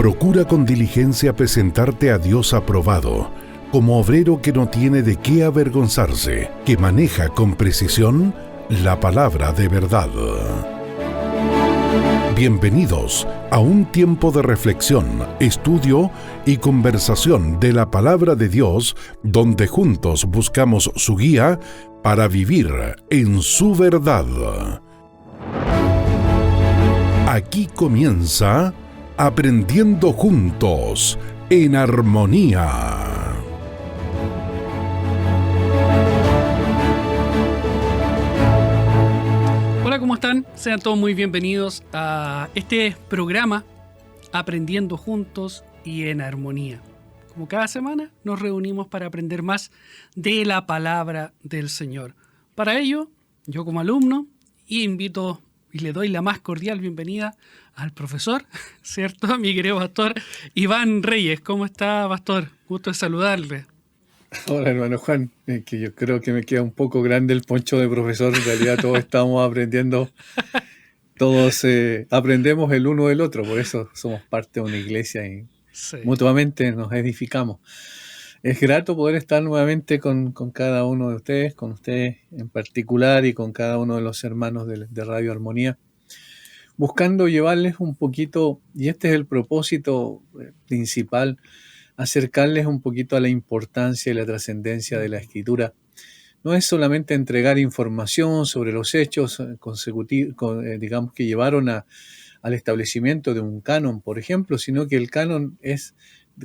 Procura con diligencia presentarte a Dios aprobado, como obrero que no tiene de qué avergonzarse, que maneja con precisión la palabra de verdad. Bienvenidos a un tiempo de reflexión, estudio y conversación de la palabra de Dios, donde juntos buscamos su guía para vivir en su verdad. Aquí comienza Aprendiendo Juntos en Armonía. Hola, ¿cómo están? Sean todos muy bienvenidos a este programa Aprendiendo Juntos y en Armonía. Como cada semana nos reunimos para aprender más de la palabra del Señor. Para ello, yo como alumno invito y le doy la más cordial bienvenida al profesor, ¿cierto? Mi querido pastor Iván Reyes. ¿Cómo está, pastor? Gusto de saludarle. Hola, hermano Juan, que yo creo que me queda un poco grande el poncho de profesor. En realidad todos estamos aprendiendo, todos aprendemos el uno del otro, por eso somos parte de una iglesia y Sí. mutuamente nos edificamos. Es grato poder estar nuevamente con cada uno de ustedes, con ustedes en particular y con cada uno de los hermanos de Radio Armonía, buscando llevarles un poquito, y este es el propósito principal, acercarles un poquito a la importancia y la trascendencia de la Escritura. No es solamente entregar información sobre los hechos consecutivos, digamos, que llevaron al establecimiento de un canon, por ejemplo, sino que el canon es,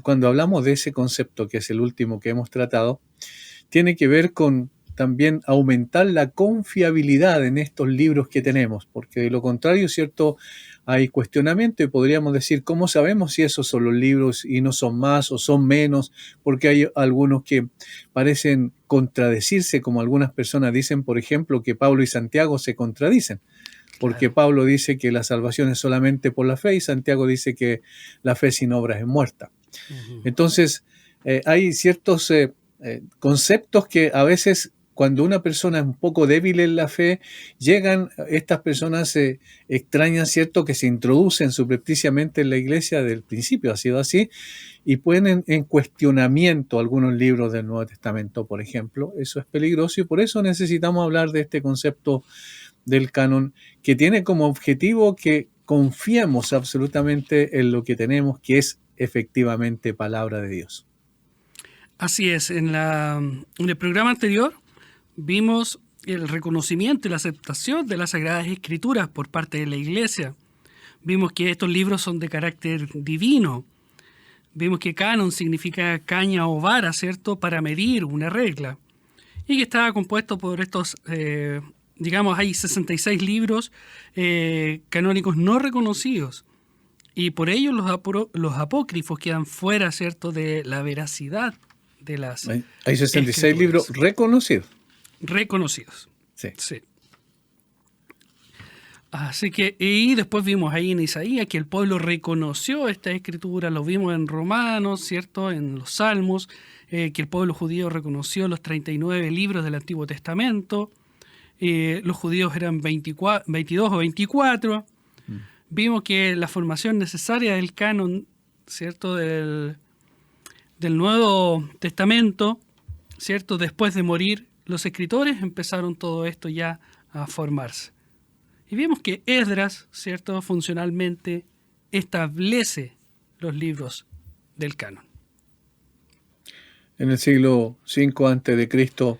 cuando hablamos de ese concepto, que es el último que hemos tratado, tiene que ver con también aumentar la confiabilidad en estos libros que tenemos, porque de lo contrario, ¿cierto?, hay cuestionamiento y podríamos decir, ¿cómo sabemos si esos son los libros y no son más o son menos? Porque hay algunos que parecen contradecirse, como algunas personas dicen, por ejemplo, que Pablo y Santiago se contradicen, porque Pablo dice que la salvación es solamente por la fe y Santiago dice que la fe sin obras es muerta. Entonces, hay ciertos conceptos que a veces, cuando una persona es un poco débil en la fe, llegan estas personas extrañas, ¿cierto?, que se introducen subrepticiamente en la iglesia del principio, ha sido así, y ponen en cuestionamiento algunos libros del Nuevo Testamento, por ejemplo. Eso es peligroso y por eso necesitamos hablar de este concepto del canon, que tiene como objetivo que confiemos absolutamente en lo que tenemos, que es efectivamente palabra de Dios. Así es, en el programa anterior vimos el reconocimiento y la aceptación de las Sagradas Escrituras por parte de la Iglesia. Vimos que estos libros son de carácter divino. Vimos que canon significa caña o vara, ¿cierto?, para medir una regla. Y que estaba compuesto por estos, hay 66 libros canónicos no reconocidos. Y por ello los apócrifos quedan fuera, ¿cierto?, de la veracidad de las Hay 66 escrituras. libros reconocidos. Reconocidos. Sí. Sí. Así que, y después vimos ahí en Isaías que el pueblo reconoció esta escritura, lo vimos en Romanos, ¿cierto?, en los Salmos, que el pueblo judío reconoció los 39 libros del Antiguo Testamento, los judíos eran 22 o 24, Vimos que la formación necesaria del canon, ¿cierto?, del Nuevo Testamento, ¿cierto?, después de morir los escritores, empezaron todo esto ya a formarse. Y vimos que Esdras, ¿cierto?, funcionalmente establece los libros del canon. En el siglo V a.C.,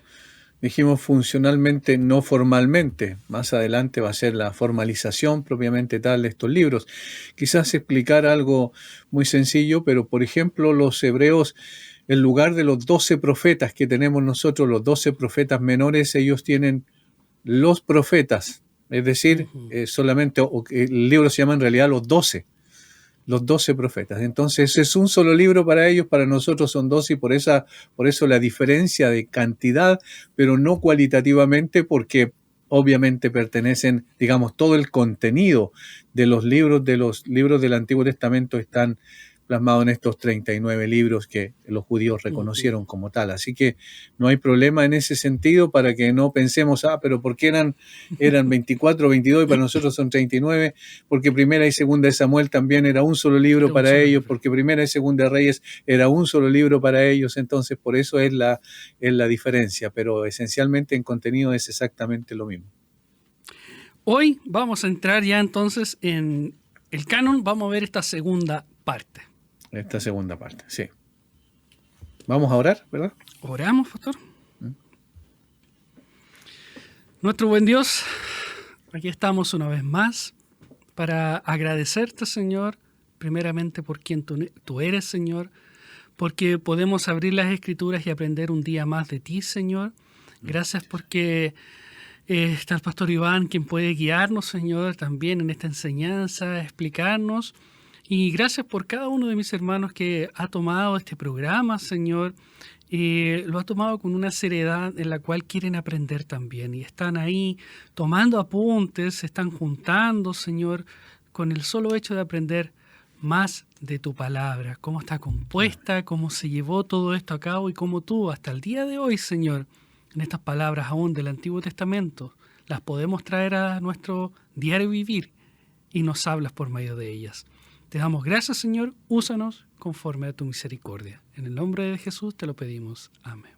dijimos funcionalmente, no formalmente. Más adelante va a ser la formalización propiamente tal de estos libros. Quizás explicar algo muy sencillo, pero por ejemplo los hebreos, en lugar de los 12 profetas que tenemos nosotros, los 12 profetas menores, ellos tienen los profetas. Es decir, solamente, el libro se llama en realidad los 12 profetas. Entonces es un solo libro para ellos, para nosotros son 12 y por eso la diferencia de cantidad, pero no cualitativamente, porque obviamente pertenecen, digamos, todo el contenido de los libros del Antiguo Testamento están plasmado en estos 39 libros que los judíos reconocieron como tal. Así que no hay problema en ese sentido para que no pensemos, pero ¿por qué eran 24, 22 y para nosotros son 39? Porque Primera y Segunda de Samuel también era un solo libro para ellos, porque Primera y Segunda de Reyes era un solo libro para ellos, entonces por eso es la diferencia, pero esencialmente en contenido es exactamente lo mismo. Hoy vamos a entrar ya entonces en el canon, vamos a ver esta segunda parte. Esta segunda parte, sí. Vamos a orar, ¿verdad? Oramos, pastor. Nuestro buen Dios, aquí estamos una vez más para agradecerte, Señor, primeramente por quien tú eres, Señor, porque podemos abrir las Escrituras y aprender un día más de ti, Señor. Gracias porque está el pastor Iván, quien puede guiarnos, Señor, también en esta enseñanza, explicarnos. Y gracias por cada uno de mis hermanos que ha tomado este programa, Señor, y lo ha tomado con una seriedad en la cual quieren aprender también. Y están ahí tomando apuntes, se están juntando, Señor, con el solo hecho de aprender más de tu palabra, cómo está compuesta, cómo se llevó todo esto a cabo y cómo tú, hasta el día de hoy, Señor, en estas palabras aún del Antiguo Testamento, las podemos traer a nuestro diario vivir y nos hablas por medio de ellas. Te damos gracias, Señor, úsanos conforme a tu misericordia. En el nombre de Jesús te lo pedimos. Amén.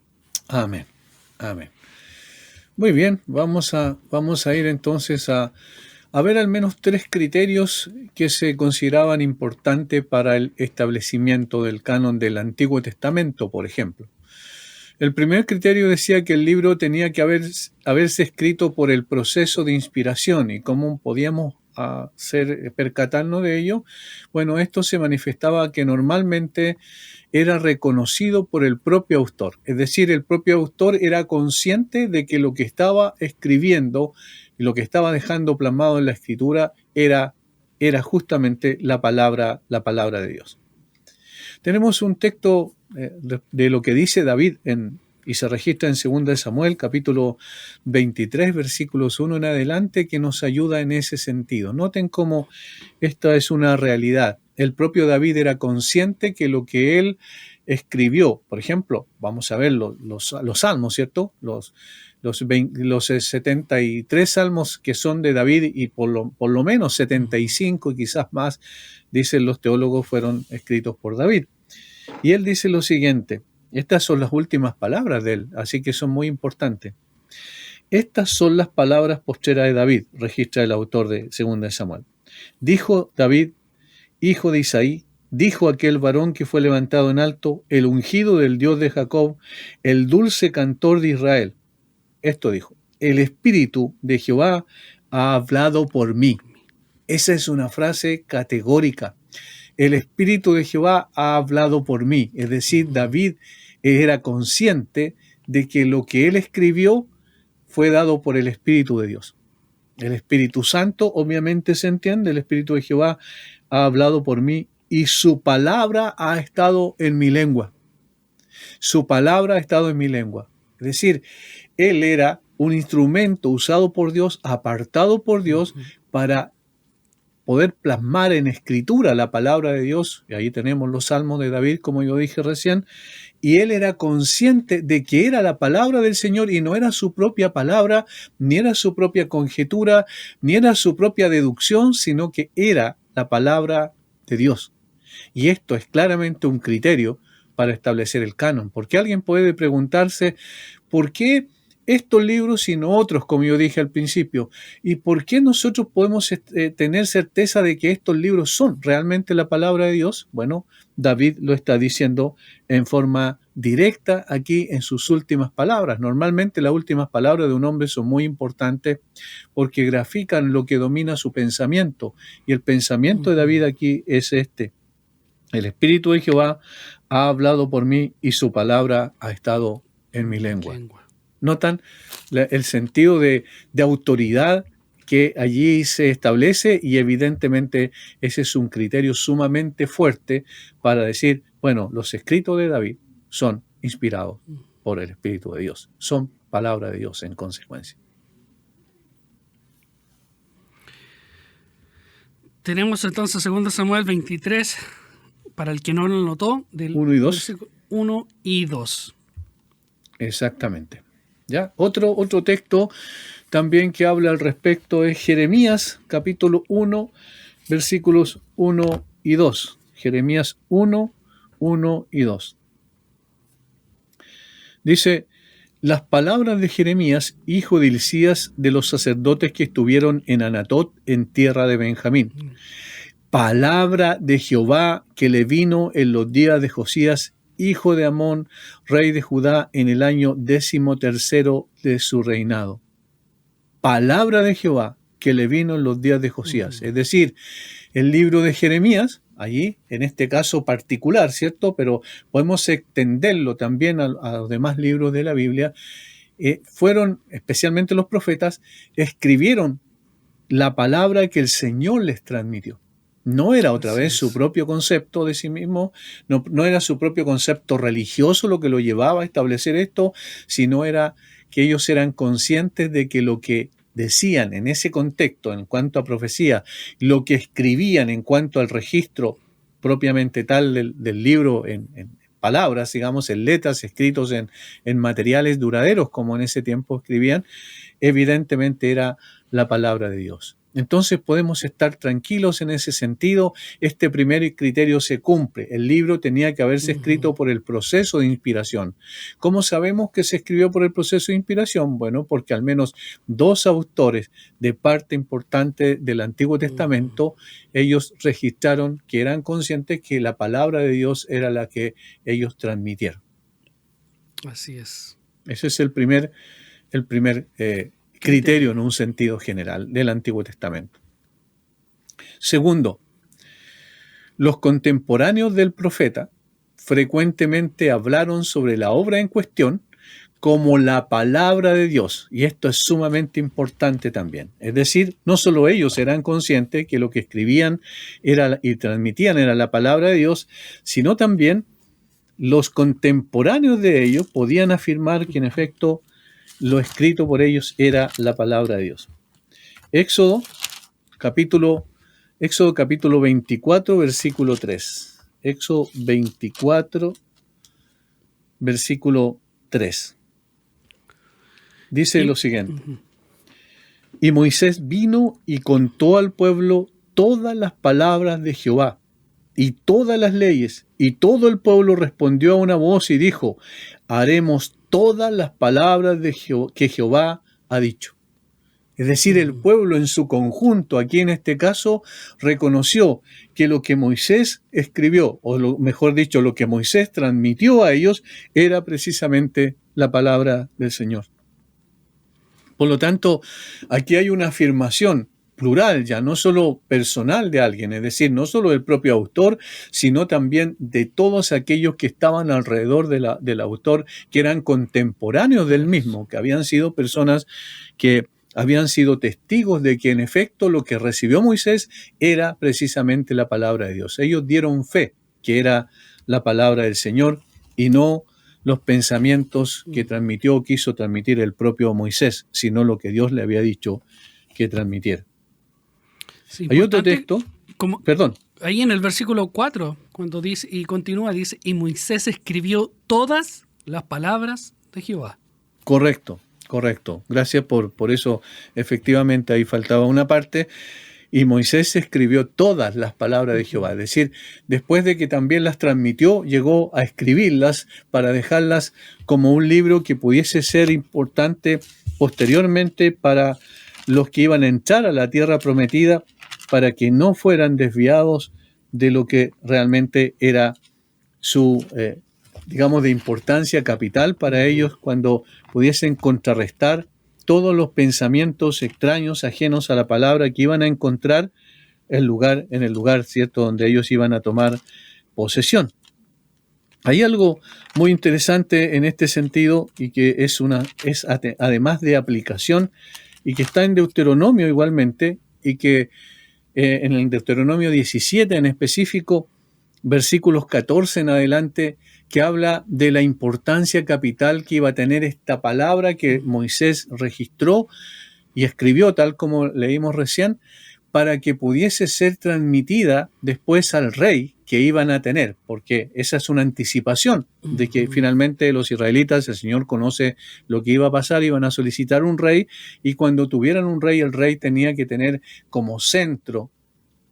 Amén. Amén. Muy bien, vamos a ir entonces a ver al menos 3 criterios que se consideraban importantes para el establecimiento del canon del Antiguo Testamento, por ejemplo. El primer criterio decía que el libro tenía que haberse escrito por el proceso de inspiración. ¿Y cómo podíamos percatarnos de ello? Bueno, esto se manifestaba que normalmente era reconocido por el propio autor. Es decir, el propio autor era consciente de que lo que estaba escribiendo y lo que estaba dejando plasmado en la escritura era justamente la palabra de Dios. Tenemos un texto de lo que dice David y se registra en 2 de Samuel, capítulo 23, versículos 1 en adelante, que nos ayuda en ese sentido. Noten cómo esta es una realidad. El propio David era consciente que lo que él escribió, por ejemplo, vamos a ver los salmos, ¿cierto? Los 73 salmos que son de David y por lo menos 75 y quizás más, dicen los teólogos, fueron escritos por David. Y él dice lo siguiente, estas son las últimas palabras de él, así que son muy importantes. Estas son las palabras postreras de David, registra el autor de 2 de Samuel. Dijo David, hijo de Isaí, dijo aquel varón que fue levantado en alto, el ungido del Dios de Jacob, el dulce cantor de Israel. Esto dijo, el Espíritu de Jehová ha hablado por mí. Esa es una frase categórica. El Espíritu de Jehová ha hablado por mí. Es decir, David era consciente de que lo que él escribió fue dado por el Espíritu de Dios. El Espíritu Santo, obviamente se entiende, el Espíritu de Jehová ha hablado por mí y su palabra ha estado en mi lengua. Su palabra ha estado en mi lengua. Es decir, él era un instrumento usado por Dios, apartado por Dios, para poder plasmar en escritura la palabra de Dios. Y ahí tenemos los salmos de David, como yo dije recién. Y él era consciente de que era la palabra del Señor y no era su propia palabra, ni era su propia conjetura, ni era su propia deducción, sino que era la palabra de Dios. Y esto es claramente un criterio para establecer el canon. Porque alguien puede preguntarse, ¿por qué estos libros y no otros, como yo dije al principio? ¿Y por qué nosotros podemos tener certeza de que estos libros son realmente la palabra de Dios? Bueno, David lo está diciendo en forma directa aquí en sus últimas palabras. Normalmente las últimas palabras de un hombre son muy importantes porque grafican lo que domina su pensamiento. Y el pensamiento de David aquí es este. El Espíritu de Jehová ha hablado por mí y su palabra ha estado en mi lengua. ¿Notan el sentido de autoridad que allí se establece? Y evidentemente ese es un criterio sumamente fuerte para decir, bueno, los escritos de David son inspirados por el Espíritu de Dios. Son palabra de Dios en consecuencia. Tenemos entonces 2 Samuel 23, para el que no lo notó, del 1 y 2. versículo 1 y 2. Exactamente. ¿Ya? Otro texto también que habla al respecto es Jeremías, capítulo 1, versículos 1 y 2. Jeremías 1, 1 y 2. Dice: las palabras de Jeremías, hijo de Hilcías, de los sacerdotes que estuvieron en Anatot, en tierra de Benjamín. Palabra de Jehová que le vino en los días de Josías, hijo de Amón, rey de Judá, en el año 13º de su reinado. Palabra de Jehová que le vino en los días de Josías. Es decir, el libro de Jeremías, allí, en este caso particular, ¿cierto? Pero podemos extenderlo también a los demás libros de la Biblia. Fueron, especialmente los profetas, escribieron la palabra que el Señor les transmitió. No era otra vez su propio concepto de sí mismo, no era su propio concepto religioso lo que lo llevaba a establecer esto, sino era que ellos eran conscientes de que lo que decían en ese contexto, en cuanto a profecía, lo que escribían en cuanto al registro propiamente tal del libro en palabras, digamos, en letras, escritos en materiales duraderos, como en ese tiempo escribían, evidentemente era la palabra de Dios. Entonces podemos estar tranquilos en ese sentido. Este primer criterio se cumple. El libro tenía que haberse escrito por el proceso de inspiración. ¿Cómo sabemos que se escribió por el proceso de inspiración? Bueno, porque al menos 2 autores de parte importante del Antiguo Testamento, ellos registraron que eran conscientes que la palabra de Dios era la que ellos transmitieron. Así es. Ese es el primer criterio en un sentido general del Antiguo Testamento. Segundo, los contemporáneos del profeta frecuentemente hablaron sobre la obra en cuestión como la palabra de Dios, y esto es sumamente importante también. Es decir, no solo ellos eran conscientes que lo que escribían y transmitían era la palabra de Dios, sino también los contemporáneos de ellos podían afirmar que en efecto lo escrito por ellos era la palabra de Dios. Éxodo capítulo 24, versículo 3. Éxodo 24, versículo 3. Dice lo siguiente: y Moisés vino y contó al pueblo todas las palabras de Jehová y todas las leyes, y todo el pueblo respondió a una voz y dijo: haremos todas las palabras que Jehová ha dicho. Es decir, el pueblo en su conjunto, aquí en este caso, reconoció que lo que Moisés escribió, o mejor dicho, lo que Moisés transmitió a ellos, era precisamente la palabra del Señor. Por lo tanto, aquí hay una afirmación plural, ya no solo personal de alguien, es decir, no solo del propio autor, sino también de todos aquellos que estaban alrededor del autor, que eran contemporáneos del mismo, que habían sido personas que habían sido testigos de que en efecto lo que recibió Moisés era precisamente la palabra de Dios. Ellos dieron fe que era la palabra del Señor y no los pensamientos que transmitió o quiso transmitir el propio Moisés, sino lo que Dios le había dicho que transmitiera. Sí, hay otro texto, perdón. Ahí en el versículo 4, cuando dice, y continúa, dice: y Moisés escribió todas las palabras de Jehová. Correcto. Gracias por eso. Efectivamente, ahí faltaba una parte. Y Moisés escribió todas las palabras de Jehová. Es decir, después de que también las transmitió, llegó a escribirlas para dejarlas como un libro que pudiese ser importante posteriormente para los que iban a entrar a la tierra prometida, para que no fueran desviados de lo que realmente era su, de importancia capital para ellos, cuando pudiesen contrarrestar todos los pensamientos extraños, ajenos a la palabra, que iban a encontrar en el lugar, ¿cierto?, donde ellos iban a tomar posesión. Hay algo muy interesante en este sentido y que es además de aplicación, y que está en Deuteronomio igualmente, y que en el Deuteronomio 17 en específico, versículos 14 en adelante, que habla de la importancia capital que iba a tener esta palabra que Moisés registró y escribió, tal como leímos recién, para que pudiese ser transmitida después al rey que iban a tener, porque esa es una anticipación de que finalmente los israelitas, el Señor conoce lo que iba a pasar, iban a solicitar un rey, y cuando tuvieran un rey, el rey tenía que tener como centro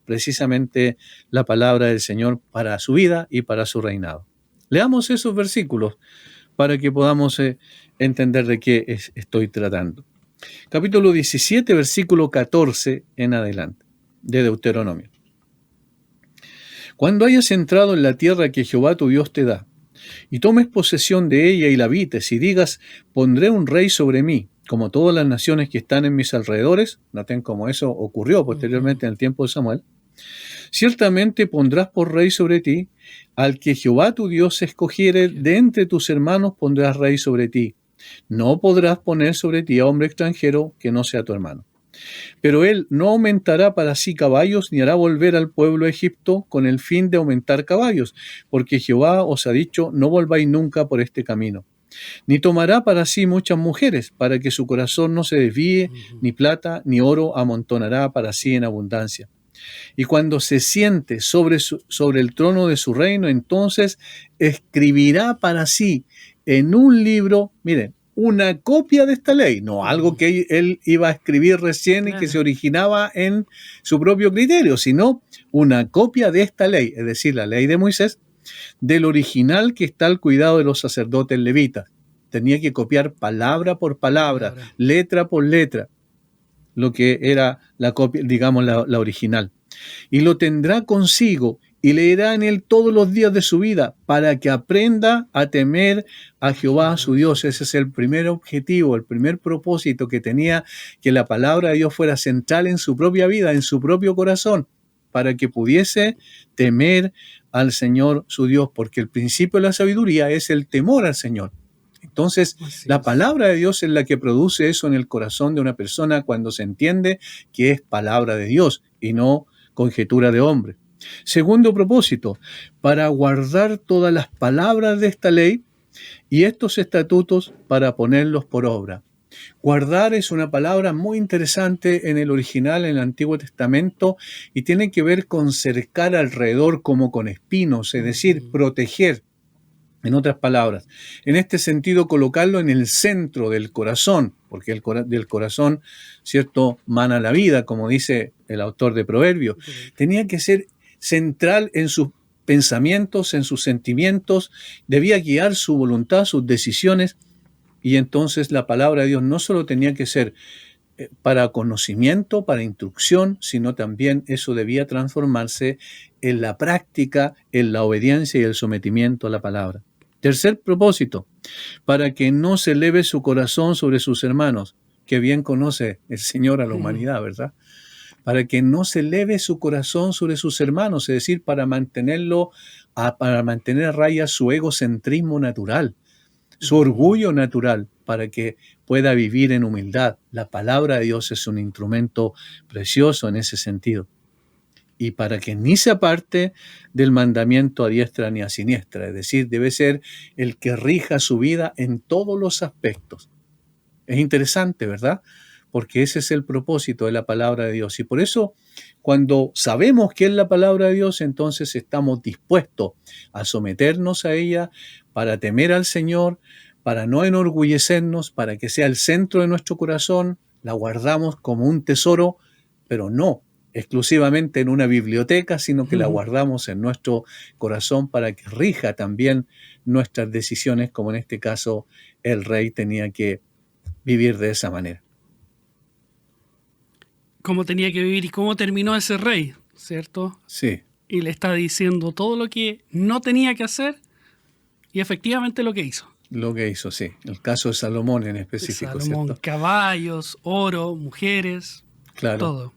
precisamente la palabra del Señor para su vida y para su reinado. Leamos esos versículos para que podamos entender de qué estoy tratando. Capítulo 17, versículo 14 en adelante, de Deuteronomio. Cuando hayas entrado en la tierra que Jehová tu Dios te da, y tomes posesión de ella y la habites, y digas, pondré un rey sobre mí, como todas las naciones que están en mis alrededores, noten cómo eso ocurrió posteriormente en el tiempo de Samuel, ciertamente pondrás por rey sobre ti, al que Jehová tu Dios escogiere de entre tus hermanos pondrás rey sobre ti. No podrás poner sobre ti a hombre extranjero que no sea tu hermano. Pero él no aumentará para sí caballos, ni hará volver al pueblo de Egipto con el fin de aumentar caballos, porque Jehová os ha dicho, no volváis nunca por este camino. Ni tomará para sí muchas mujeres, para que su corazón no se desvíe, ni plata ni oro amontonará para sí en abundancia. Y cuando se siente sobre el trono de su reino, entonces escribirá para sí en un libro, miren, una copia de esta ley, no algo que él iba a escribir recién y que se originaba en su propio criterio, sino una copia de esta ley, es decir, la ley de Moisés, del original que está al cuidado de los sacerdotes levitas. Tenía que copiar palabra por palabra, letra por letra, lo que era la copia, digamos, la original. Y lo tendrá consigo y leerá en él todos los días de su vida para que aprenda a temer a Jehová su Dios. Ese es el primer objetivo, el primer propósito que tenía, que la palabra de Dios fuera central en su propia vida, en su propio corazón, para que pudiese temer al Señor su Dios, porque el principio de la sabiduría es el temor al Señor. Entonces, la palabra de Dios es la que produce eso en el corazón de una persona cuando se entiende que es palabra de Dios y no conjetura de hombre. Segundo propósito, para guardar todas las palabras de esta ley y estos estatutos para ponerlos por obra. Guardar es una palabra muy interesante en el original, en el Antiguo Testamento, y tiene que ver con cercar alrededor como con espinos, es decir, proteger. En otras palabras, en este sentido, colocarlo en el centro del corazón, porque del corazón, ¿cierto?, mana la vida, como dice el autor de Proverbios. Tenía que ser central en sus pensamientos, en sus sentimientos, debía guiar su voluntad, sus decisiones, y entonces la palabra de Dios no solo tenía que ser para conocimiento, para instrucción, sino también eso debía transformarse en la práctica, en la obediencia y el sometimiento a la palabra. Tercer propósito, para que no se eleve su corazón sobre sus hermanos, que bien conoce el Señor a la humanidad, ¿verdad? Para que no se eleve su corazón sobre sus hermanos, es decir, para mantener a raya su egocentrismo natural, su orgullo natural, para que pueda vivir en humildad. La palabra de Dios es un instrumento precioso en ese sentido. Y para que ni se aparte del mandamiento a diestra ni a siniestra, es decir, debe ser el que rija su vida en todos los aspectos. Es interesante, ¿verdad? Porque ese es el propósito de la palabra de Dios. Y por eso, cuando sabemos qué es la palabra de Dios, entonces estamos dispuestos a someternos a ella para temer al Señor, para no enorgullecernos, para que sea el centro de nuestro corazón, la guardamos como un tesoro, pero no exclusivamente en una biblioteca, sino que la guardamos en nuestro corazón para que rija también nuestras decisiones, como en este caso el rey tenía que vivir de esa manera. Cómo tenía que vivir y cómo terminó ese rey, ¿cierto? Sí. Y le está diciendo todo lo que no tenía que hacer y efectivamente lo que hizo. Lo que hizo, sí. El caso de Salomón en específico, Salomón, ¿cierto? caballos, oro, mujeres, claro. Todo.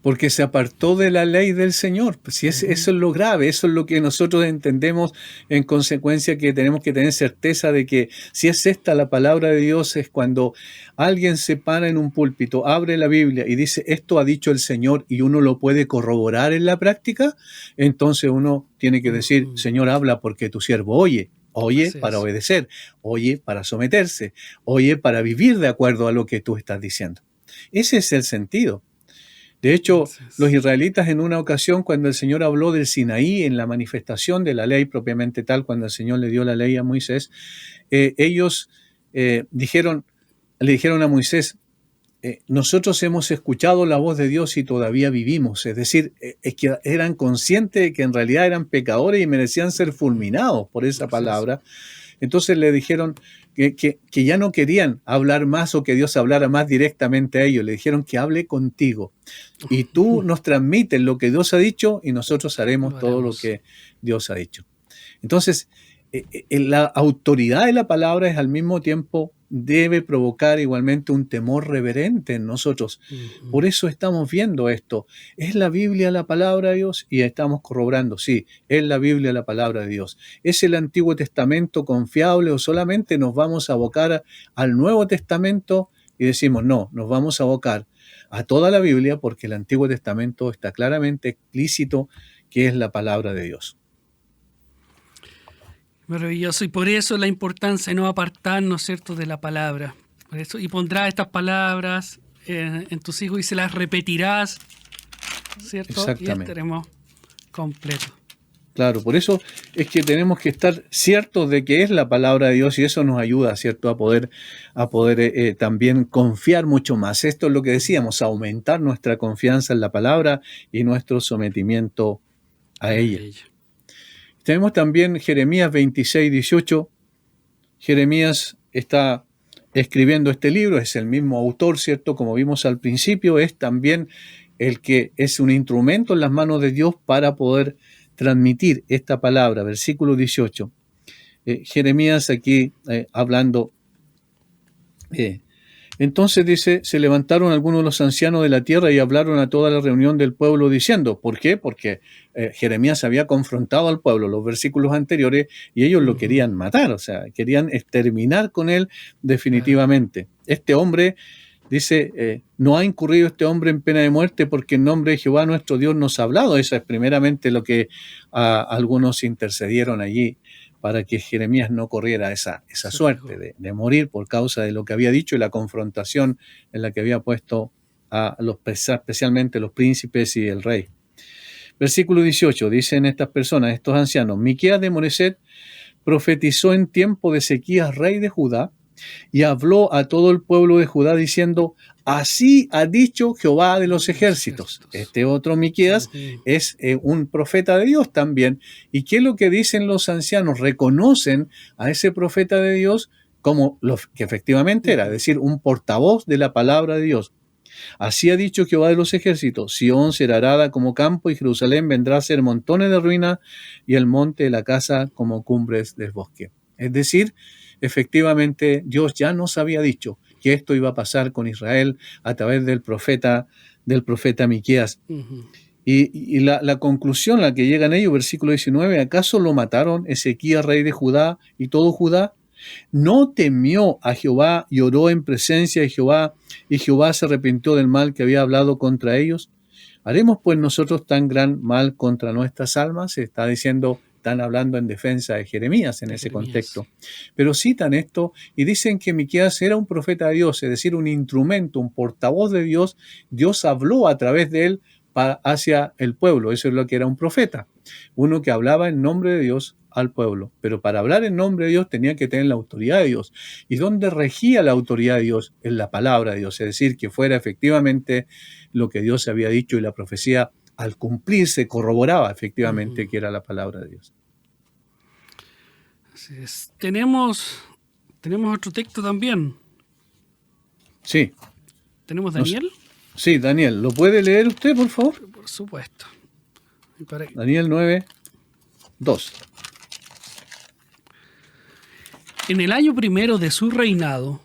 Porque se apartó de la ley del Señor. Pues si eso es lo grave, eso es lo que nosotros entendemos en consecuencia, que tenemos que tener certeza de que si es esta la palabra de Dios, es cuando alguien se para en un púlpito, abre la Biblia y dice, esto ha dicho el Señor, y uno lo puede corroborar en la práctica, entonces uno tiene que decir, Señor, habla porque tu siervo oye. Oye para obedecer, oye para someterse, oye para vivir de acuerdo a lo que tú estás diciendo. Ese es el sentido. De hecho, Entonces, los israelitas en una ocasión, cuando el Señor habló del Sinaí, en la manifestación de la ley propiamente tal, cuando el Señor le dio la ley a Moisés, ellos le dijeron a Moisés, nosotros hemos escuchado la voz de Dios y todavía vivimos. Es decir, es que eran conscientes de que en realidad eran pecadores y merecían ser fulminados por esa así es. palabra. Entonces le dijeron que ya no querían hablar más o que Dios hablara más directamente a ellos. Le dijeron que hable contigo. Y tú nos transmites lo que Dios ha dicho y nosotros haremos Lo todo lo haremos. que Dios ha dicho. Entonces, la autoridad de la palabra es al mismo tiempo debe provocar igualmente un temor reverente en nosotros. Por eso estamos viendo esto. ¿Es la Biblia la palabra de Dios? Y estamos corroborando, sí, es la Biblia la palabra de Dios. ¿Es el Antiguo Testamento confiable o solamente nos vamos a abocar al Nuevo Testamento y decimos, no, nos vamos a abocar a toda la Biblia porque el Antiguo Testamento está claramente explícito que es la palabra de Dios? Maravilloso. Y por eso la importancia de no apartarnos, ¿cierto?, de la palabra. Por eso, y pondrás estas palabras en tus hijos y se las repetirás, ¿cierto? Y Exactamente. estaremos completos. Claro, por eso es que tenemos que estar ciertos de que es la palabra de Dios y eso nos ayuda, ¿cierto?, a poder también confiar mucho más. Esto es lo que decíamos, aumentar nuestra confianza en la palabra y nuestro sometimiento a ella. Tenemos también Jeremías 26, 18. Jeremías está escribiendo este libro, es el mismo autor, ¿cierto? Como vimos al principio, es también el que es un instrumento en las manos de Dios para poder transmitir esta palabra. Versículo 18. Jeremías aquí hablando. Entonces dice, se levantaron algunos de los ancianos de la tierra y hablaron a toda la reunión del pueblo diciendo, ¿por qué? Porque Jeremías había confrontado al pueblo los versículos anteriores y ellos lo querían matar, o sea, querían exterminar con él definitivamente. Este hombre, dice, no ha incurrido este hombre en pena de muerte porque en nombre de Jehová nuestro Dios nos ha hablado. Eso es primeramente lo que algunos intercedieron allí para que Jeremías no corriera esa suerte de morir por causa de lo que había dicho y la confrontación en la que había puesto a especialmente los príncipes y el rey. Versículo 18, dicen estas personas, estos ancianos, Miqueas de Moreset profetizó en tiempo de Ezequías, rey de Judá, y habló a todo el pueblo de Judá diciendo, así ha dicho Jehová de los ejércitos. Este otro Miqueas es un profeta de Dios también. ¿Y qué es lo que dicen los ancianos? Reconocen a ese profeta de Dios como lo que efectivamente era, es decir, un portavoz de la palabra de Dios. Así ha dicho Jehová de los ejércitos, Sión será arada como campo y Jerusalén vendrá a ser montones de ruinas y el monte de la casa como cumbres del bosque. Es decir, efectivamente Dios ya nos había dicho que esto iba a pasar con Israel a través del profeta Miqueas. Y la conclusión a la que llegan ellos, versículo 19, ¿acaso lo mataron Ezequías, rey de Judá, y todo Judá? No temió a Jehová y oró en presencia de Jehová, y Jehová se arrepintió del mal que había hablado contra ellos. ¿Haremos pues nosotros tan gran mal contra nuestras almas? Se está diciendo, están hablando en defensa de Jeremías en ese contexto. Pero citan esto y dicen que Miqueas era un profeta de Dios, es decir, un instrumento, un portavoz de Dios. Dios habló a través de él hacia el pueblo. Eso es lo que era un profeta. Uno que hablaba en nombre de Dios al pueblo. Pero para hablar en nombre de Dios tenía que tener la autoridad de Dios. ¿Y dónde regía la autoridad de Dios? En la palabra de Dios. Es decir, que fuera efectivamente lo que Dios había dicho y la profecía al cumplirse corroboraba efectivamente que era la palabra de Dios. Así es. Tenemos otro texto también. Sí. ¿Tenemos Daniel? Sí, Daniel. ¿Lo puede leer usted, por favor? Por supuesto. Daniel 9, 2. En el año primero de su reinado,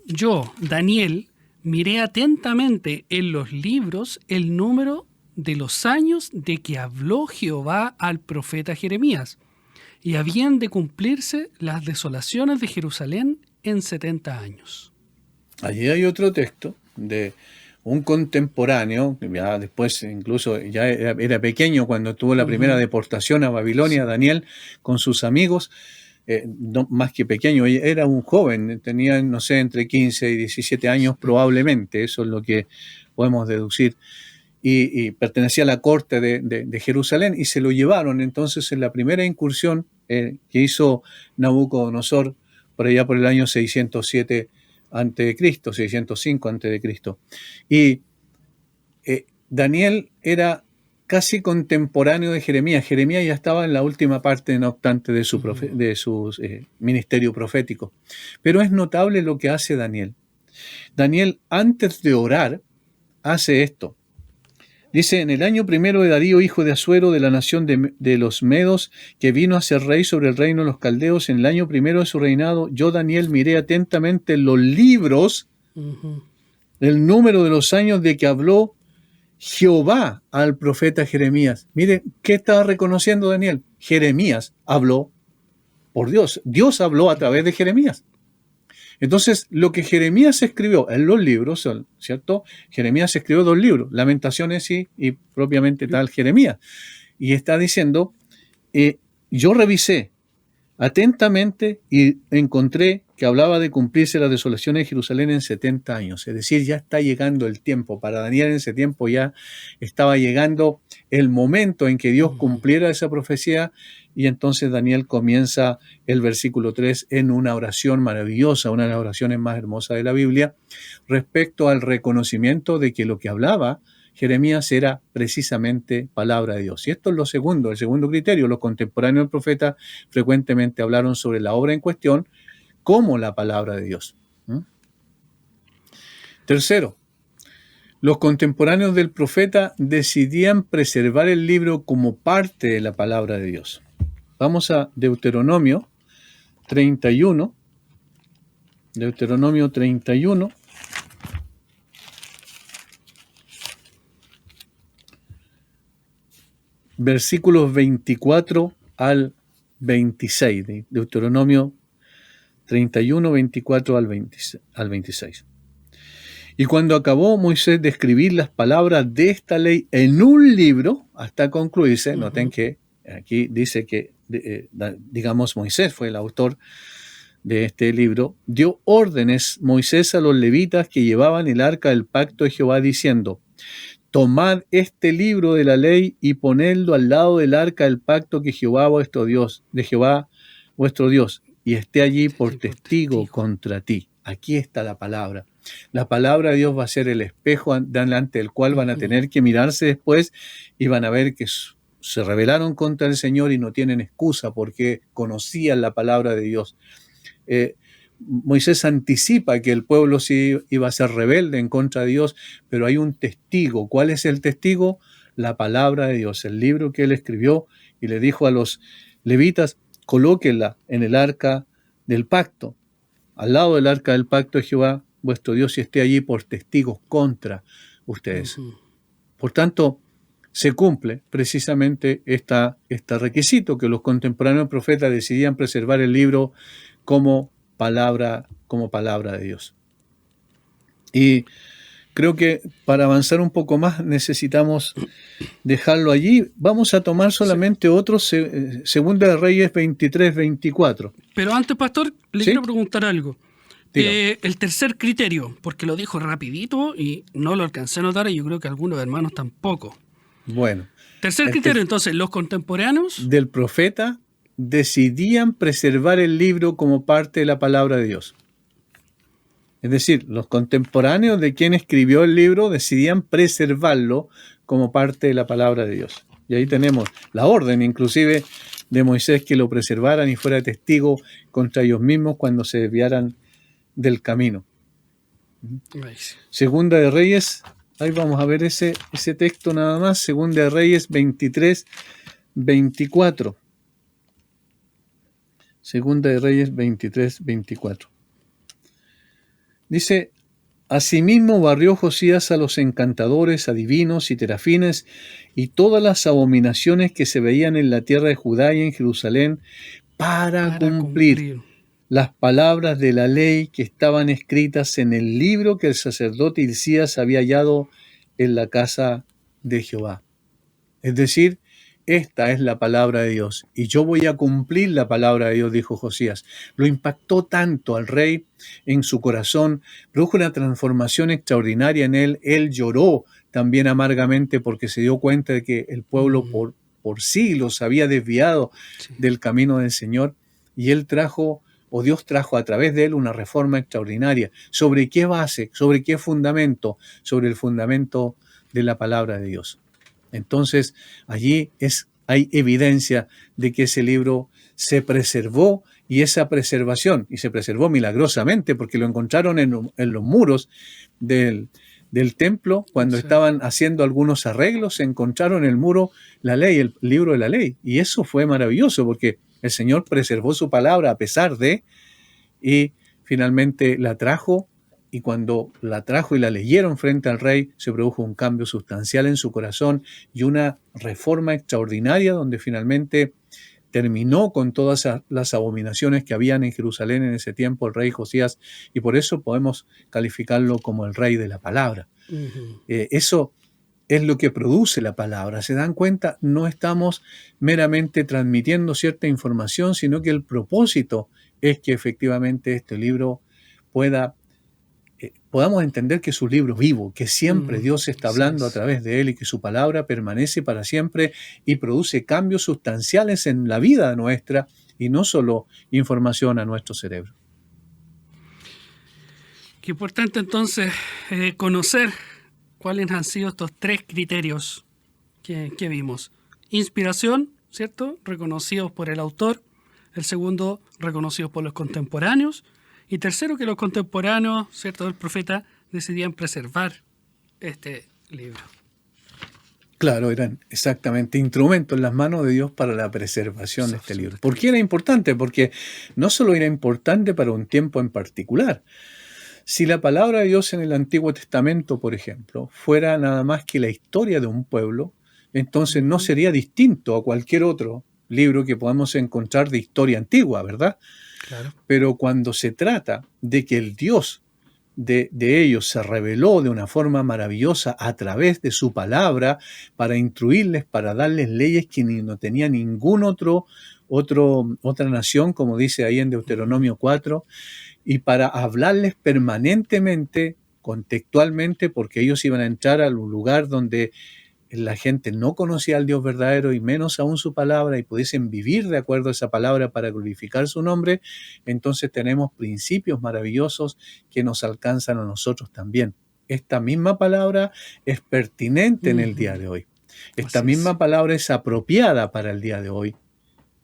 yo, Daniel, miré atentamente en los libros el número de los años de que habló Jehová al profeta Jeremías, y habían de cumplirse las desolaciones de Jerusalén en 70 años. Allí hay otro texto de un contemporáneo, ya después incluso ya era pequeño cuando tuvo la primera deportación a Babilonia, Daniel, con sus amigos, no, más que pequeño, era un joven, tenía, no sé, entre 15 y 17 años probablemente, eso es lo que podemos deducir. y pertenecía a la corte de Jerusalén, y se lo llevaron. Entonces, en la primera incursión que hizo Nabucodonosor, por allá por el año 607 a.C., 605 a.C. Y Daniel era casi contemporáneo de Jeremías. Jeremías ya estaba en la última parte, no obstante, de su ministerio profético. Pero es notable lo que hace Daniel. Daniel, antes de orar, hace esto. Dice, en el año primero de Darío, hijo de Asuero, de la nación de los Medos, que vino a ser rey sobre el reino de los caldeos, en el año primero de su reinado, yo, Daniel, miré atentamente los libros, el número de los años de que habló Jehová al profeta Jeremías. Mire, ¿qué estaba reconociendo Daniel? Jeremías habló por Dios. Dios habló a través de Jeremías. Entonces, lo que Jeremías escribió en los libros, ¿cierto? Jeremías escribió 2 libros, Lamentaciones y propiamente tal Jeremías. Y está diciendo, yo revisé atentamente y encontré que hablaba de cumplirse las desolaciones de Jerusalén en 70 años. Es decir, ya está llegando el tiempo. Para Daniel en ese tiempo ya estaba llegando el momento en que Dios cumpliera esa profecía. Y entonces Daniel comienza el versículo 3 en una oración maravillosa, una de las oraciones más hermosas de la Biblia, respecto al reconocimiento de que lo que hablaba Jeremías era precisamente palabra de Dios. Y esto es el segundo criterio. Los contemporáneos del profeta frecuentemente hablaron sobre la obra en cuestión como la palabra de Dios. Tercero, los contemporáneos del profeta decidían preservar el libro como parte de la palabra de Dios. Vamos a Deuteronomio 31. Deuteronomio 31. Versículos 24 al 26. Deuteronomio 31, 24 al 26. Y cuando acabó Moisés de escribir las palabras de esta ley en un libro, hasta concluirse, noten que aquí dice que, digamos, Moisés fue el autor de este libro, dio órdenes Moisés a los levitas que llevaban el arca del pacto de Jehová, diciendo, tomad este libro de la ley y ponedlo al lado del arca del pacto que Jehová vuestro Dios, y esté allí por testigo contra ti. Aquí está la palabra. La palabra de Dios va a ser el espejo delante del cual van a tener que mirarse después y van a ver que se rebelaron contra el Señor y no tienen excusa porque conocían la palabra de Dios. Moisés anticipa que el pueblo sí iba a ser rebelde en contra de Dios, pero hay un testigo. ¿Cuál es el testigo? La palabra de Dios, el libro que él escribió, y le dijo a los levitas, colóquenla en el arca del pacto, al lado del arca del pacto de Jehová vuestro Dios, y esté allí por testigos contra ustedes. Por tanto, se cumple precisamente este requisito, que los contemporáneos profetas decidían preservar el libro como palabra de Dios. Y creo que para avanzar un poco más necesitamos dejarlo allí. Vamos a tomar solamente otro, Segunda de Reyes 23, 24. Pero antes, pastor, le quiero preguntar algo. Dígame. El tercer criterio, porque lo dijo rapidito y no lo alcancé a notar, y yo creo que algunos hermanos tampoco. Bueno. Tercer criterio, entonces, los contemporáneos del profeta decidían preservar el libro como parte de la palabra de Dios. Es decir, los contemporáneos de quien escribió el libro decidían preservarlo como parte de la palabra de Dios. Y ahí tenemos la orden, inclusive, de Moisés, que lo preservaran y fuera testigo contra ellos mismos cuando se desviaran del camino. Segunda de Reyes, ahí vamos a ver ese texto nada más. Segunda de Reyes 23, 24. Segunda de Reyes 23, 24. Dice, asimismo barrió Josías a los encantadores, adivinos y terafines y todas las abominaciones que se veían en la tierra de Judá y en Jerusalén para cumplir las palabras de la ley que estaban escritas en el libro que el sacerdote Hilcías había hallado en la casa de Jehová. Es decir, esta es la palabra de Dios y yo voy a cumplir la palabra de Dios, dijo Josías. Lo impactó tanto al rey en su corazón, produjo una transformación extraordinaria en él. Él lloró también amargamente porque se dio cuenta de que el pueblo por siglos había desviado del camino del Señor, y él trajo, o Dios trajo a través de él, una reforma extraordinaria. ¿Sobre qué base? ¿Sobre qué fundamento? Sobre el fundamento de la palabra de Dios. Entonces, allí hay evidencia de que ese libro se preservó, y esa preservación, y se preservó milagrosamente, porque lo encontraron en los muros del templo. Cuando estaban haciendo algunos arreglos, se encontraron en el muro la ley, el libro de la ley. Y eso fue maravilloso, porque el Señor preservó su palabra a pesar de, y finalmente la trajo. Y cuando la trajo y la leyeron frente al rey, se produjo un cambio sustancial en su corazón y una reforma extraordinaria, donde finalmente terminó con todas las abominaciones que habían en Jerusalén en ese tiempo el rey Josías, y por eso podemos calificarlo como el rey de la palabra. Eso es lo que produce la palabra. ¿Se dan cuenta? No estamos meramente transmitiendo cierta información, sino que el propósito es que efectivamente este libro podamos entender que es un libro vivo, que siempre Dios está hablando a través de él, y que su palabra permanece para siempre y produce cambios sustanciales en la vida nuestra, y no solo información a nuestro cerebro. Qué importante entonces conocer cuáles han sido estos tres criterios que vimos. Inspiración, ¿cierto? Reconocidos por el autor. El segundo, reconocidos por los contemporáneos. Y tercero, que los contemporáneos, ¿cierto?, del profeta, decidían preservar este libro. Claro, eran exactamente instrumentos en las manos de Dios para la preservación de este libro. ¿Por qué era importante? Porque no solo era importante para un tiempo en particular. Si la palabra de Dios en el Antiguo Testamento, por ejemplo, fuera nada más que la historia de un pueblo, entonces no sería distinto a cualquier otro libro que podamos encontrar de historia antigua, ¿verdad? Claro. Pero cuando se trata de que el Dios de ellos se reveló de una forma maravillosa a través de su palabra, para instruirles, para darles leyes que no tenía ningún otra nación, como dice ahí en Deuteronomio 4, y para hablarles permanentemente, contextualmente, porque ellos iban a entrar a un lugar donde la gente no conocía al Dios verdadero, y menos aún su palabra, y pudiesen vivir de acuerdo a esa palabra para glorificar su nombre. Entonces tenemos principios maravillosos que nos alcanzan a nosotros también. Esta misma palabra es pertinente en el día de hoy. Esta misma palabra es apropiada para el día de hoy,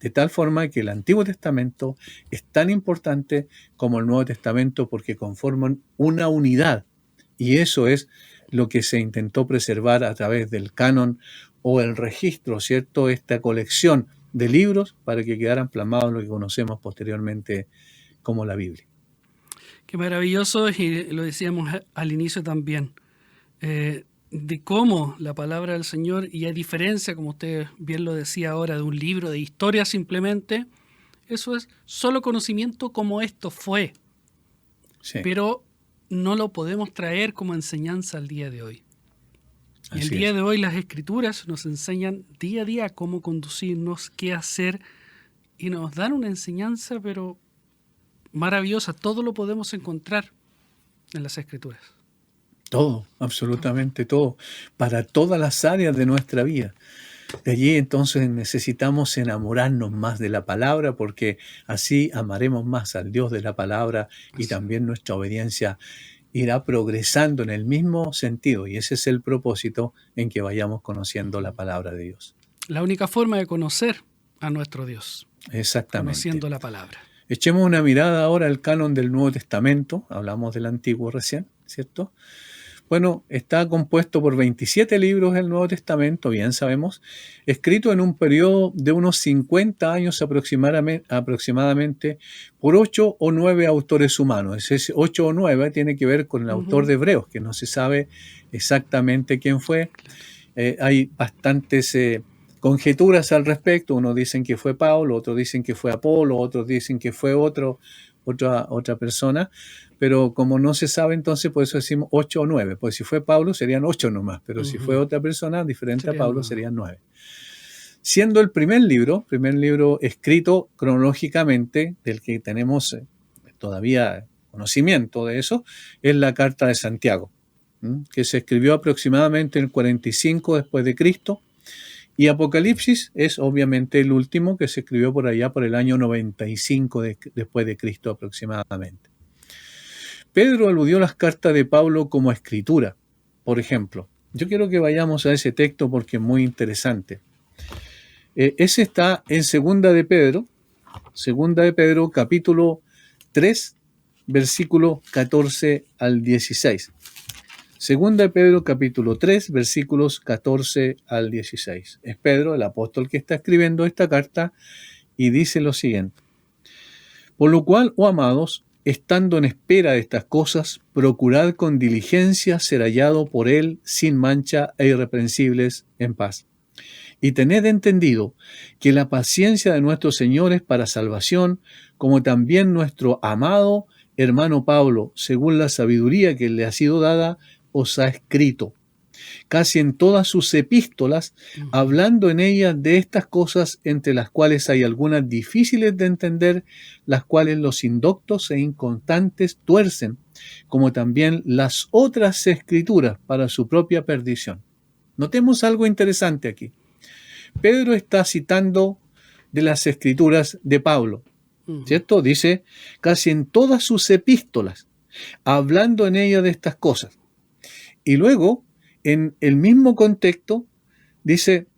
de tal forma que el Antiguo Testamento es tan importante como el Nuevo Testamento, porque conforman una unidad, y eso es lo que se intentó preservar a través del canon o el registro, ¿cierto? Esta colección de libros para que quedaran plasmados en lo que conocemos posteriormente como la Biblia. Qué maravilloso, y lo decíamos al inicio también, de cómo la palabra del Señor, y a diferencia, como usted bien lo decía ahora, de un libro de historia simplemente, eso es solo conocimiento como esto fue. Sí. Pero no lo podemos traer como enseñanza al día de hoy. Y el día de hoy las Escrituras nos enseñan día a día cómo conducirnos, qué hacer, y nos dan una enseñanza, pero maravillosa. Todo lo podemos encontrar en las Escrituras. Todo, absolutamente todo, para todas las áreas de nuestra vida. De allí entonces necesitamos enamorarnos más de la palabra, porque así amaremos más al Dios de la palabra, y también nuestra obediencia irá progresando en el mismo sentido, y ese es el propósito, en que vayamos conociendo la palabra de Dios. La única forma de conocer a nuestro Dios. Exactamente. Conociendo la palabra. Echemos una mirada ahora al canon del Nuevo Testamento. Hablamos del Antiguo recién, ¿cierto? Bueno, está compuesto por 27 libros el Nuevo Testamento, bien sabemos, escrito en un periodo de unos 50 años aproximadamente por 8 o 9 autores humanos. Ese 8 o 9 tiene que ver con el autor de Hebreos, que no se sabe exactamente quién fue. Hay bastantes conjeturas al respecto. Unos dicen que fue Pablo, otros dicen que fue Apolo, otros dicen que fue otra persona. Pero como no se sabe, entonces por eso decimos 8 o 9. Pues si fue Pablo serían 8 nomás, pero si fue otra persona diferente a Pablo serían 9. siendo el primer libro escrito cronológicamente, del que tenemos todavía conocimiento de eso, es la Carta de Santiago, que se escribió aproximadamente en el 45 después de Cristo, y Apocalipsis es obviamente el último, que se escribió por allá por el año 95 después de Cristo aproximadamente. Pedro aludió las cartas de Pablo como escritura. Por ejemplo, yo quiero que vayamos a ese texto porque es muy interesante. Ese está en Segunda de Pedro capítulo 3, versículo 14 al 16. Segunda de Pedro capítulo 3, versículos 14 al 16. Es Pedro, el apóstol, que está escribiendo esta carta y dice lo siguiente. Por lo cual, oh amados, estando en espera de estas cosas, procurad con diligencia ser hallado por él sin mancha e irreprensibles en paz. Y tened entendido que la paciencia de nuestro Señor es para salvación, como también nuestro amado hermano Pablo, según la sabiduría que le ha sido dada, os ha escrito, casi en todas sus epístolas, hablando en ellas de estas cosas, entre las cuales hay algunas difíciles de entender, las cuales los indoctos e inconstantes tuercen, como también las otras escrituras para su propia perdición. Notemos algo interesante aquí. Pedro está citando de las escrituras de Pablo, ¿cierto? Dice, casi en todas sus epístolas, hablando en ellas de estas cosas. Y luego, en el mismo contexto, dice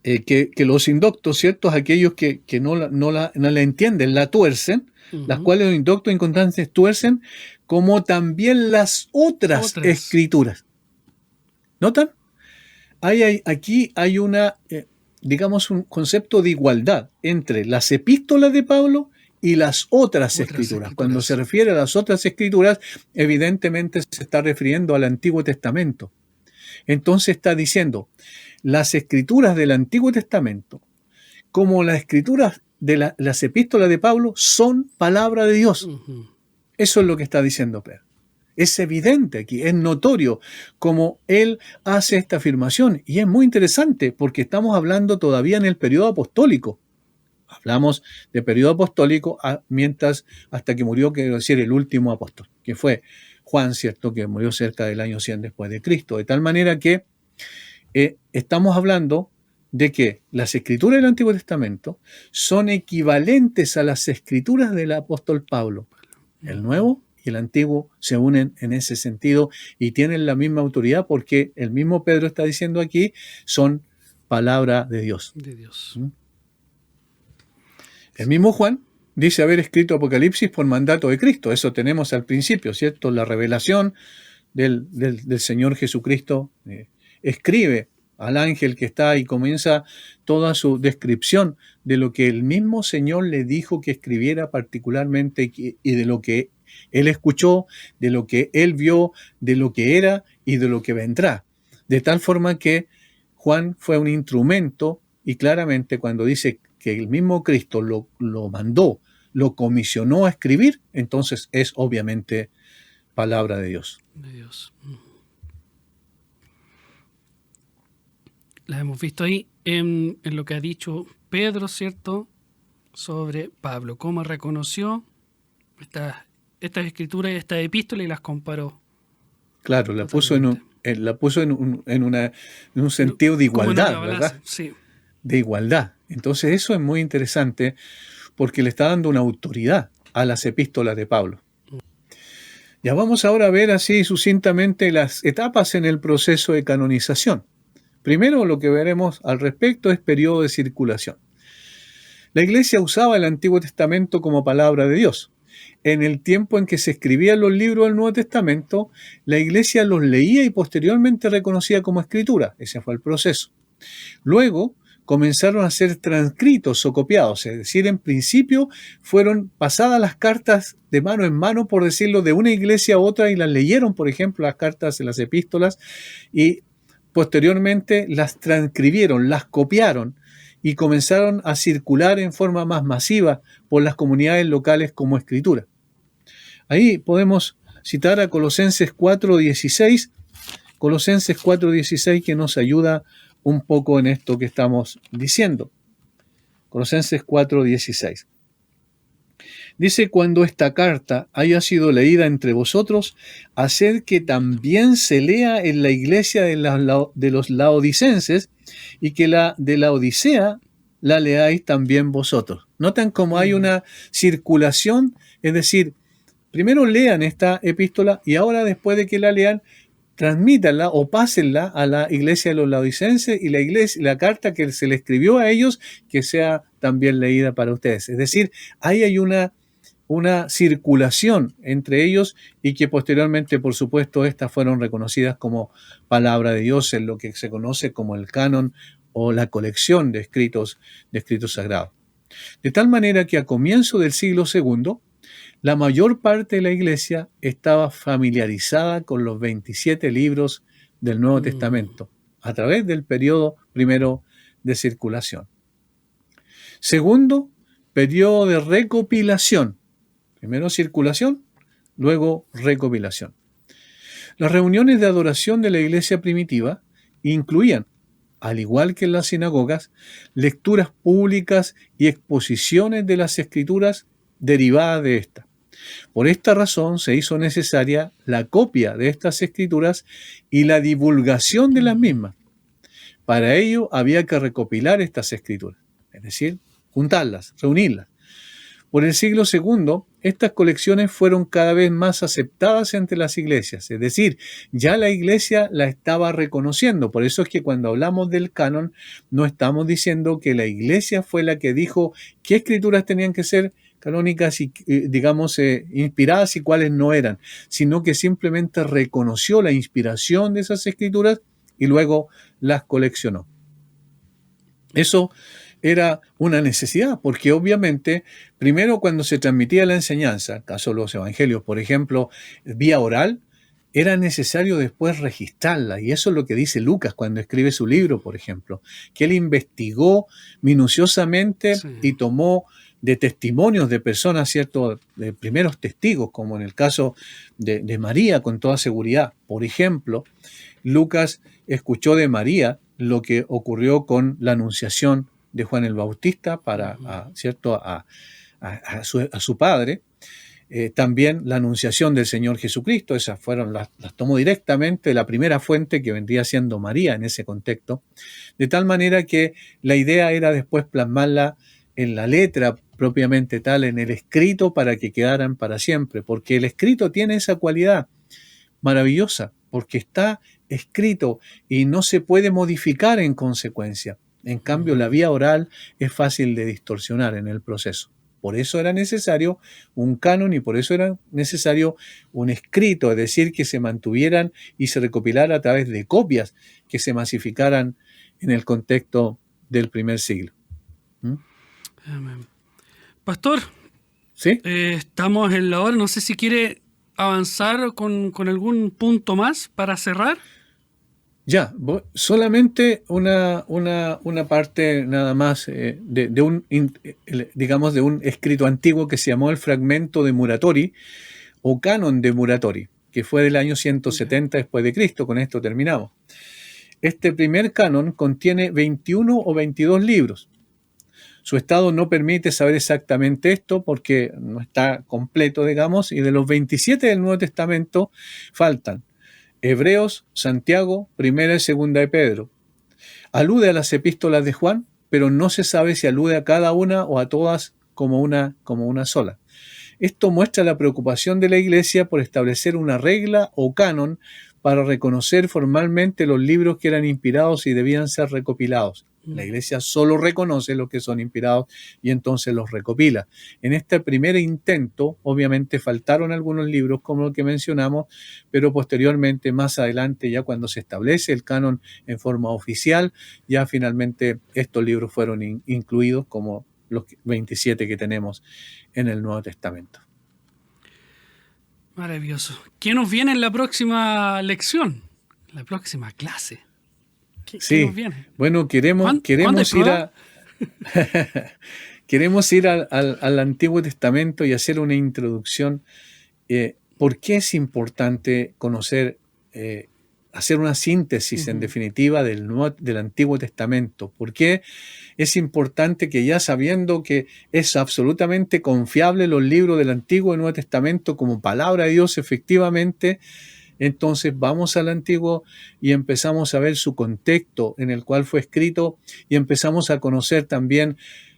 que los indoctos, ¿cierto? Aquellos que no la entienden, la tuercen, las cuales los indoctos inconstantes tuercen, como también las otras escrituras. ¿Notan? Aquí hay una, digamos, un concepto de igualdad entre las epístolas de Pablo y las otras escrituras. Cuando se refiere a las otras escrituras, evidentemente se está refiriendo al Antiguo Testamento. Entonces está diciendo, las escrituras del Antiguo Testamento, como las escrituras de las epístolas de Pablo, son palabra de Dios. Eso es lo que está diciendo Pedro. Es evidente aquí, es notorio como él hace esta afirmación. Y es muy interesante porque estamos hablando todavía en el periodo apostólico. Hablamos de periodo apostólico hasta que murió, quiero decir, el último apóstol, que fue Juan, ¿cierto?, que murió cerca del año 100 después de Cristo. De tal manera que estamos hablando de que las escrituras del Antiguo Testamento son equivalentes a las escrituras del apóstol Pablo. El Nuevo y el Antiguo se unen en ese sentido y tienen la misma autoridad porque el mismo Pedro está diciendo aquí, son palabra de Dios. De Dios. El mismo Juan dice haber escrito Apocalipsis por mandato de Cristo. Eso tenemos al principio, ¿cierto? La revelación del Señor Jesucristo escribe al ángel que está y comienza toda su descripción de lo que el mismo Señor le dijo que escribiera particularmente y de lo que él escuchó, de lo que él vio, de lo que era y de lo que vendrá. De tal forma que Juan fue un instrumento y claramente cuando dice que el mismo Cristo lo mandó, lo comisionó a escribir, entonces es obviamente palabra de Dios. De Dios. La hemos visto ahí en lo que ha dicho Pedro, ¿cierto?, sobre Pablo, cómo reconoció estas escrituras y estas epístolas y las comparó. Claro, la puso en un sentido de igualdad, ¿verdad? Sí. De igualdad. Entonces eso es muy interesante porque le está dando una autoridad a las epístolas de Pablo. Ya vamos ahora a ver así sucintamente las etapas en el proceso de canonización. Primero lo que veremos al respecto es periodo de circulación. La Iglesia usaba el Antiguo Testamento como palabra de Dios. En el tiempo en que se escribían los libros del Nuevo Testamento, la Iglesia los leía y posteriormente reconocía como escritura. Ese fue el proceso. Luego comenzaron a ser transcritos o copiados, es decir, en principio fueron pasadas las cartas de mano en mano, por decirlo, de una iglesia a otra y las leyeron, por ejemplo, las cartas de las epístolas y posteriormente las transcribieron, las copiaron y comenzaron a circular en forma más masiva por las comunidades locales como escritura. Ahí podemos citar a Colosenses 4:16, que nos ayuda un poco en esto que estamos diciendo. Colosenses 4:16. Dice: cuando esta carta haya sido leída entre vosotros, haced que también se lea en la iglesia de los laodicenses, y que la de la Odisea la leáis también vosotros. Notan cómo hay una circulación, es decir, primero lean esta epístola y ahora, después de que la lean, transmítanla o pásenla a la iglesia de los laodicenses, y la carta que se le escribió a ellos, que sea también leída para ustedes. Es decir, ahí hay una circulación entre ellos, y que posteriormente, por supuesto, estas fueron reconocidas como palabra de Dios en lo que se conoce como el canon o la colección de escritos sagrados. De tal manera que a comienzo del siglo II, la mayor parte de la iglesia estaba familiarizada con los 27 libros del Nuevo Testamento a través del periodo primero de circulación. Segundo, periodo de recopilación. Primero circulación, luego recopilación. Las reuniones de adoración de la iglesia primitiva incluían, al igual que en las sinagogas, lecturas públicas y exposiciones de las escrituras derivadas de esta. Por esta razón se hizo necesaria la copia de estas escrituras y la divulgación de las mismas. Para ello había que recopilar estas escrituras, es decir, juntarlas, reunirlas. Por el siglo II, estas colecciones fueron cada vez más aceptadas entre las iglesias, es decir, ya la iglesia la estaba reconociendo. Por eso es que cuando hablamos del canon, no estamos diciendo que la iglesia fue la que dijo qué escrituras tenían que ser canónicas y, inspiradas, y cuáles no eran, sino que simplemente reconoció la inspiración de esas escrituras y luego las coleccionó. Eso era una necesidad, porque obviamente, primero, cuando se transmitía la enseñanza, caso de los evangelios, por ejemplo, vía oral, era necesario después registrarla, y eso es lo que dice Lucas cuando escribe su libro, por ejemplo, que él investigó minuciosamente y tomó de testimonios de personas, ¿cierto?, de primeros testigos, como en el caso de María, con toda seguridad. Por ejemplo, Lucas escuchó de María lo que ocurrió con la anunciación de Juan el Bautista a su padre. También la anunciación del Señor Jesucristo, esas fueron las tomó directamente de la primera fuente, que vendría siendo María en ese contexto, de tal manera que la idea era después plasmarla en la letra propiamente tal, en el escrito, para que quedaran para siempre, porque el escrito tiene esa cualidad maravillosa, porque está escrito y no se puede modificar en consecuencia. En cambio, la vía oral es fácil de distorsionar en el proceso. Por eso era necesario un canon, y por eso era necesario un escrito, es decir, que se mantuvieran y se recopilara a través de copias que se masificaran en el contexto del primer siglo. Amén. Pastor, ¿sí? Estamos en la hora, no sé si quiere avanzar con algún punto más para cerrar. Ya, solamente una parte nada más de un escrito antiguo que se llamó el fragmento de Muratori o canon de Muratori, que fue del año 170 después de Cristo. Con esto terminamos. Este primer canon contiene 21 o 22 libros. Su estado no permite saber exactamente esto porque no está completo, digamos, y de los 27 del Nuevo Testamento faltan Hebreos, Santiago, Primera y Segunda de Pedro. Alude a las epístolas de Juan, pero no se sabe si alude a cada una o a todas como una sola. Esto muestra la preocupación de la Iglesia por establecer una regla o canon para reconocer formalmente los libros que eran inspirados y debían ser recopilados. La Iglesia solo reconoce los que son inspirados y entonces los recopila. En este primer intento, obviamente, faltaron algunos libros, como el que mencionamos, pero posteriormente, más adelante, ya cuando se establece el canon en forma oficial, ya finalmente estos libros fueron incluidos como los 27 que tenemos en el Nuevo Testamento. Maravilloso. ¿Qué nos viene en la próxima lección? La próxima clase. ¿Qué nos viene? Bueno, queremos ir al Antiguo Testamento y hacer una introducción. ¿Por qué es importante conocer hacer una síntesis, en definitiva, del Antiguo Testamento. ¿Por qué es importante que, ya sabiendo que es absolutamente confiable los libros del Antiguo y Nuevo Testamento como palabra de Dios, efectivamente, entonces vamos al Antiguo y empezamos a ver su contexto en el cual fue escrito, y empezamos a conocer también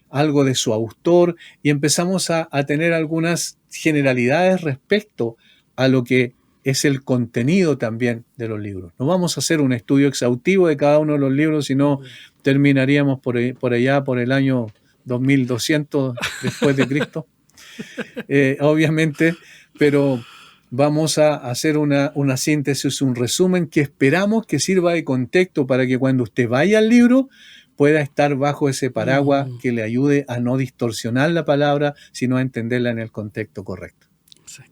algo de su autor, y empezamos a tener algunas generalidades respecto a lo que es el contenido también de los libros? No vamos a hacer un estudio exhaustivo de cada uno de los libros, sino terminaríamos por allá por el año 2200 después de Cristo, obviamente, pero vamos a hacer una síntesis, un resumen que esperamos que sirva de contexto para que cuando usted vaya al libro pueda estar bajo ese paraguas que le ayude a no distorsionar la palabra, sino a entenderla en el contexto correcto.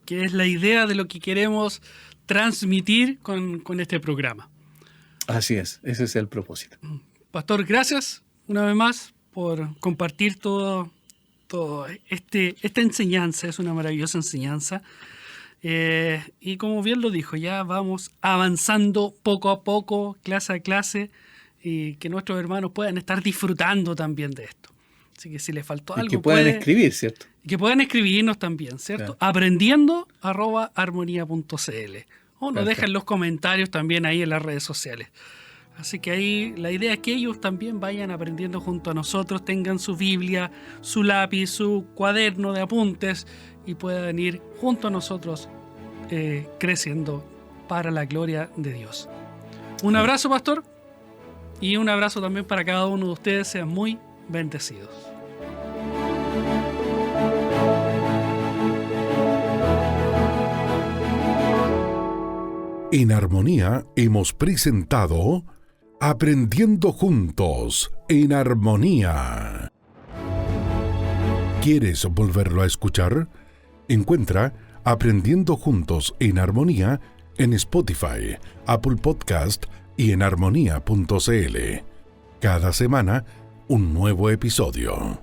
Que es la idea de lo que queremos transmitir con este programa. Así es, ese es el propósito. Pastor, gracias una vez más por compartir todo esta enseñanza. Es una maravillosa enseñanza. Y como bien lo dijo, ya vamos avanzando poco a poco, clase a clase, y que nuestros hermanos puedan estar disfrutando también de esto. Así que si les faltó algo, que puedan escribir, ¿cierto? Y que puedan escribirnos también, ¿cierto? Claro. aprendiendo@armonía.cl, o nos dejan los comentarios también ahí en las redes sociales. Así que ahí la idea es que ellos también vayan aprendiendo junto a nosotros, tengan su Biblia, su lápiz, su cuaderno de apuntes, y puedan ir junto a nosotros creciendo para la gloria de Dios. Un abrazo, pastor, y un abrazo también para cada uno de ustedes. Sean muy bendecidos. En Armonía hemos presentado Aprendiendo Juntos en Armonía. ¿Quieres volverlo a escuchar? Encuentra Aprendiendo Juntos en Armonía en Spotify, Apple Podcast y en armonía.cl. Cada semana, un nuevo episodio.